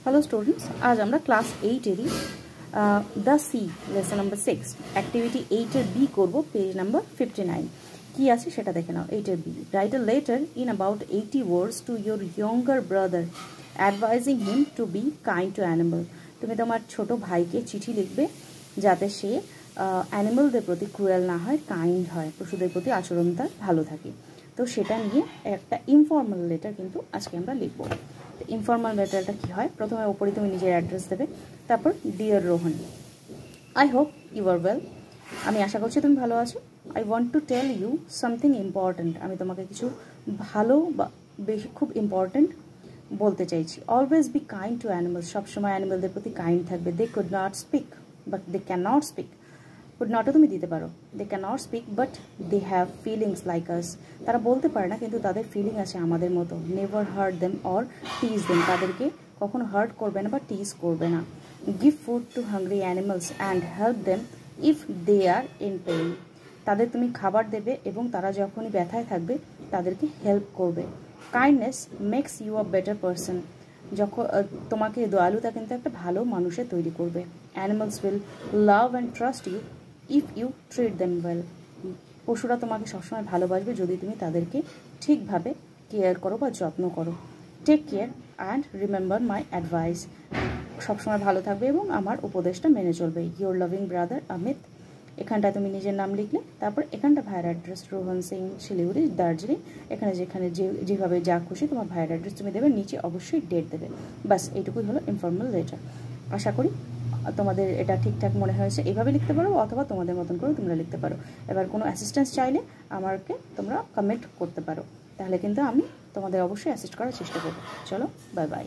Hello students, आज আমরা class 8 এরই the sea lesson number 6 activity 8 এর বি করব। পেজ নাম্বার 59 কি আছে সেটা দেখে নাও। 8 এর B, write a letter in about 80 words to your younger brother advising him to be kind to animal. তুমি তোমার ছোট ভাইকে চিঠি লিখবে যাতে সে অ্যানিমালদের প্রতি ক্রুয়েল না হয়, কাইন্ড হয়, পশুদের প্রতি আচরণ তার ভালো থাকে। তো সেটা নিয়ে একটা ইনফর্মাল লেটার কিন্তু আজকে আমরা লিখব। ইনফর্মাল লেটারটা কী হয়, প্রথমে ওপরে তুমি নিজের অ্যাড্রেস দেবে, তারপর dear Rohan, I hope you are well, আমি আশা করছি তুমি ভালো আছো। I want to tell you something important, আমি তোমাকে কিছু ভালো বা বেশি খুব ইম্পর্ট্যান্ট বলতে চাইছি। Always be kind to animals, সবসময় অ্যানিমালদের প্রতি কাইন্ড থাকবে। They could not speak but they can not speak, could নটও তুমি দিতে পারো। They can not speak but they have feelings like us, তারা বলতে পারে না কিন্তু তাদের ফিলিং আছে আমাদের মতো। Never hurt them or tease them, তাদেরকে কখনো হার্ট করবে না বা টিজ করবে না। Give food to hungry animals and help them if they are in pain, তাদের তুমি খাবার দেবে এবং তারা যখনই ব্যথায় থাকবে তাদেরকে হেল্প করবে। Kindness makes you a better person, যখন তোমাকে দয়ালুতা কিন্তু একটা ভালো মানুষের তৈরি করবে। Animals will love and trust you if you treat them well, পশুরা তোমাকে সবসময় ভালোবাসবে যদি তুমি তাদেরকে ঠিকভাবে কেয়ার করো বা যত্ন করো। Take care and remember my advice, সবসময় ভালো থাকবে এবং আমার উপদেশটা মেনে চলবে। ইয়োর লাভিং ব্রাদার অমিত, এখানটা তুমি নিজের নাম লিখলে, তারপর এখানটা ভাইয়ের অ্যাড্রেস রোহন সিং, শিলিগুড়ি, দার্জিলিং, যেখানে যেভাবে যা খুশি তোমার ভাইয়ের অ্যাড্রেস তুমি দেবে, নিচে অবশ্যই ডেট দেবে। বাস এইটুকুই হলো ইনফর্মাল লেটার। আশা করি তোমাদের এটা ঠিকঠাক মনে হয়েছে। এইভাবে লিখতে পারো অথবা তোমাদের মতন করে তোমরা লিখতে পারো। এবার কোনো অ্যাসিস্ট্যান্স চাইলে আমাকে তোমরা কমেন্ট করতে পারো, তাহলে কিন্তু আমি তোমাদের অবশ্যই অ্যাসিস্ট করার চেষ্টা করবো। চলো, বাই বাই।